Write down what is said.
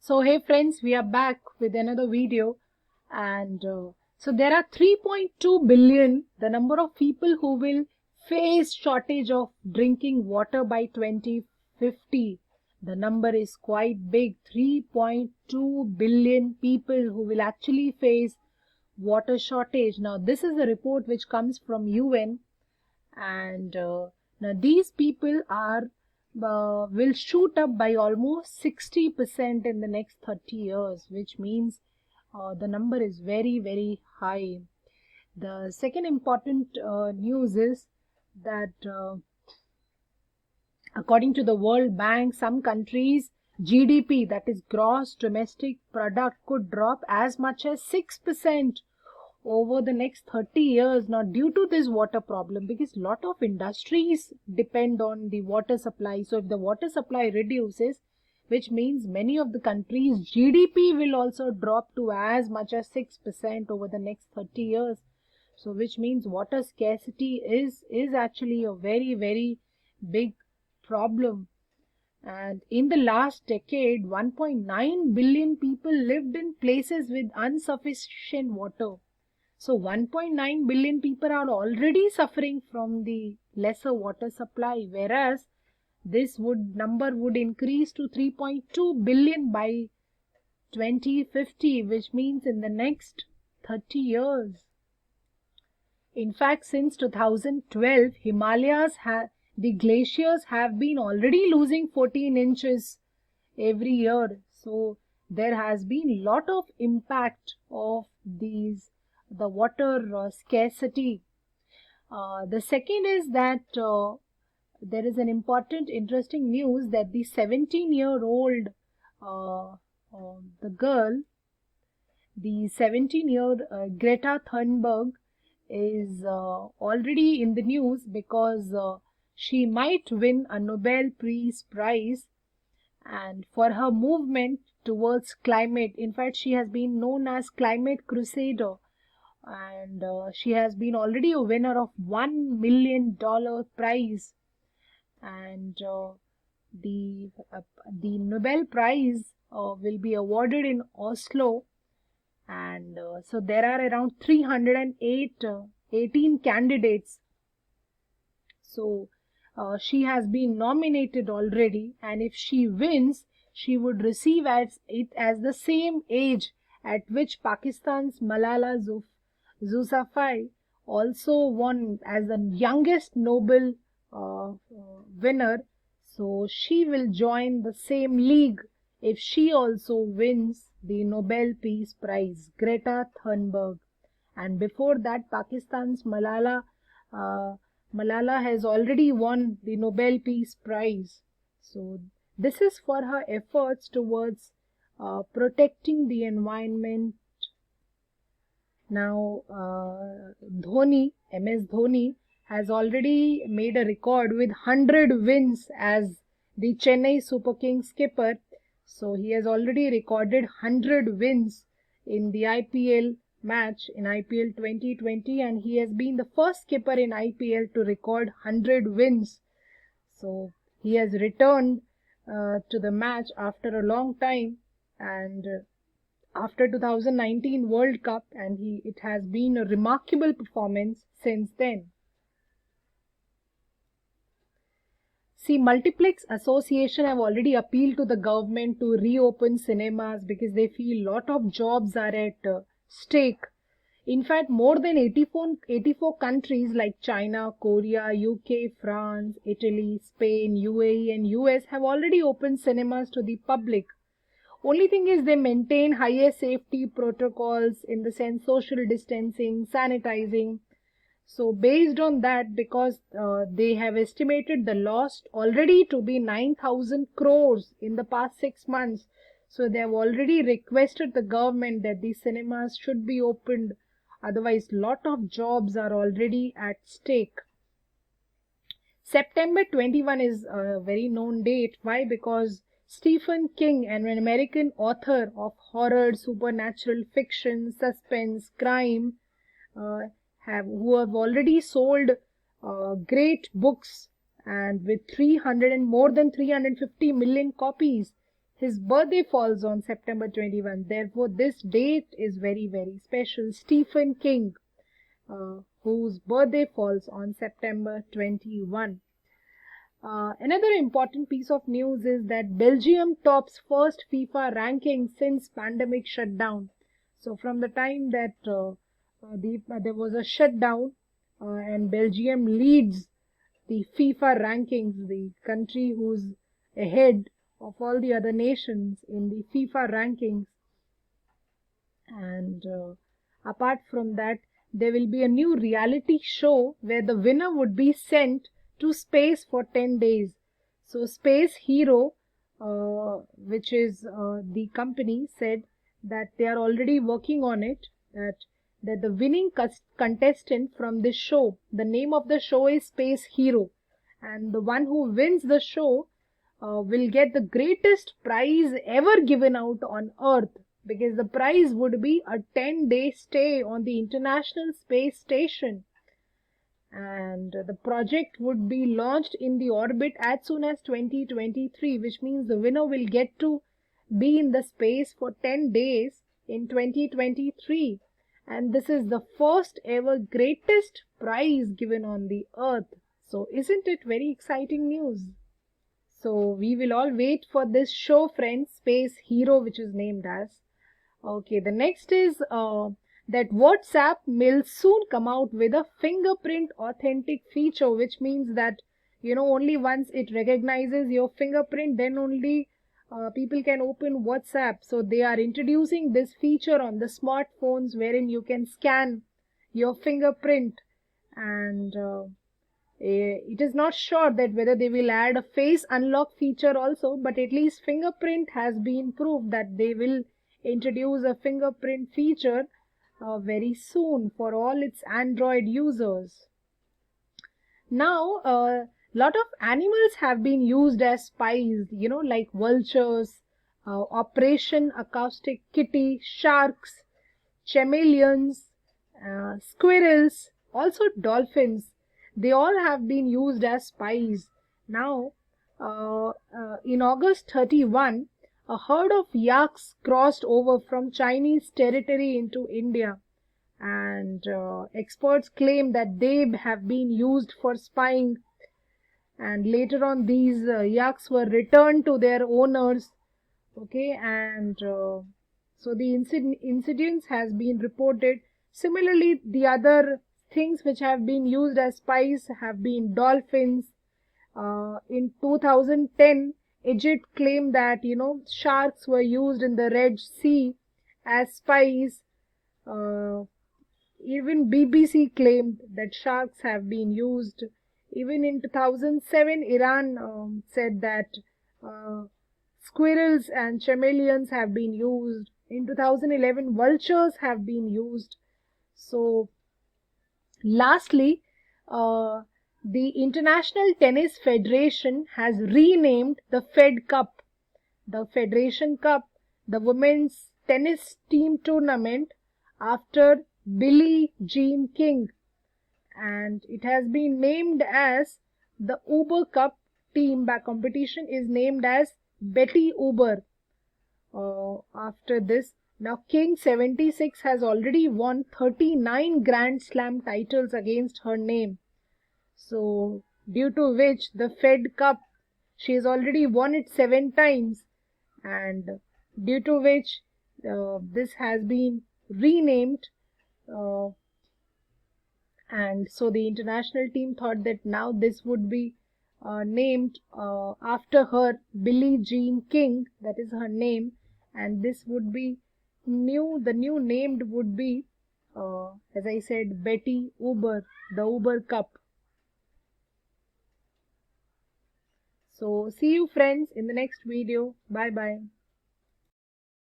So hey friends, we are back with another video, and so there are 3.2 billion, the number of people who will face shortage of drinking water by 2050. The number is quite big, 3.2 billion people who will actually face water shortage. Now this is a report which comes from UN, and now these people are will shoot up by almost 60% in the next 30 years, which means the number is very high. The second important news is that according to the World Bank, some countries GDP, that is gross domestic product, could drop as much as 6% over the next 30 years, now due to this water problem, because lot of industries depend on the water supply. So if the water supply reduces, which means many of the countries GDP will also drop to as much as 6% over the next 30 years. So which means water scarcity is actually a very big problem. And in the last decade, 1.9 billion people lived in places with insufficient water. So 1.9 billion people are already suffering from the lesser water supply, whereas this number would increase to 3.2 billion by 2050, which means in the next 30 years. In fact, since 2012, the glaciers have been already losing 14 inches every year. So there has been lot of impact of the water scarcity. The second is that there is an important interesting news that the 17-year-old the 17-year Greta Thunberg is already in the news because she might win a Nobel Peace Prize, and for her movement towards climate. In fact, she has been known as climate crusader, and she has been already a winner of $1 million prize. And the Nobel Prize will be awarded in Oslo, and so there are around 18 candidates. So she has been nominated already, and if she wins, she would receive it as the same age at which Pakistan's Malala Yousafzai also won as the youngest Nobel winner. So she will join the same league if she also wins the Nobel Peace Prize, Greta Thunberg. And before that, Pakistan's Malala has already won the Nobel Peace Prize. So this is for her efforts towards protecting the environment. Now MS Dhoni has already made a record with 100 wins as the Chennai Super Kings skipper. So he has already recorded 100 wins in the IPL match in IPL 2020, and he has been the first skipper in IPL to record 100 wins. So he has returned to the match after a long time, and after 2019 World Cup, and it has been a remarkable performance since then. See, Multiplex Association have already appealed to the government to reopen cinemas because they feel lot of jobs are at stake. In fact, more than 84 countries like China, Korea, UK, France, Italy, Spain, UAE and US have already opened cinemas to the public. Only thing is they maintain higher safety protocols in the sense social distancing, sanitizing. So based on that, because they have estimated the loss already to be 9,000 crores in the past 6 months. So they have already requested the government that these cinemas should be opened. Otherwise, lot of jobs are already at stake. September 21 is a very known date. Why? Because Stephen King, an American author of horror, supernatural fiction, suspense, crime, who have already sold great books, and with more than 350 million copies, his birthday falls on September 21. Therefore, this date is very, very special. Stephen King, whose birthday falls on September 21. Another important piece of news is that Belgium tops first FIFA ranking since pandemic shutdown. So from the time that there was a shutdown and Belgium leads the FIFA rankings, the country who's ahead of all the other nations in the FIFA rankings. And apart from that, there will be a new reality show where the winner would be sent to space for 10 days. So Space Hero, which is the company, said that they are already working on it, that the winning contestant from this show, the name of the show is Space Hero, and the one who wins the show will get the greatest prize ever given out on Earth, because the prize would be a 10-day stay on the International Space Station, and the project would be launched in the orbit as soon as 2023, which means the winner will get to be in the space for 10 days in 2023, and this is the first ever greatest prize given on the Earth. So isn't it very exciting news? So we will all wait for this show, friends, Space Hero, which is named as. Okay, the next is that WhatsApp will soon come out with a fingerprint authentic feature, which means that, only once it recognizes your fingerprint, then only people can open WhatsApp. So they are introducing this feature on the smartphones wherein you can scan your fingerprint, and it is not sure that whether they will add a face unlock feature also, but at least fingerprint has been proved that they will introduce a fingerprint feature very soon for all its Android users. Now, a lot of animals have been used as spies, like vultures, Operation Acoustic Kitty, sharks, chameleons, squirrels, also dolphins. They all have been used as spies. Now, in August 31, a herd of yaks crossed over from Chinese territory into India, and experts claim that they have been used for spying, and later on these yaks were returned to their owners. Okay, and so the incidents has been reported. Similarly, the other things which have been used as spies have been dolphins. In 2010, Egypt claimed that sharks were used in the Red Sea as spies. Even BBC claimed that sharks have been used. Even in 2007, Iran said that squirrels and chameleons have been used. In 2011, vultures have been used. So, lastly, the International Tennis Federation has renamed the Fed Cup, the Federation Cup, the women's tennis team tournament, after Billie Jean King, and it has been named as the Uber Cup. Team by competition is named as Betty Uber. After this, now King 76 has already won 39 Grand Slam titles against her name. So due to which the Fed Cup, she has already won it 7 times, and due to which this has been renamed, and so the international team thought that now this would be named after her, Billie Jean King, that is her name, and this would be the new named would be, as I said, Betty Uber, the Uber Cup. So see you friends in the next video. Bye bye.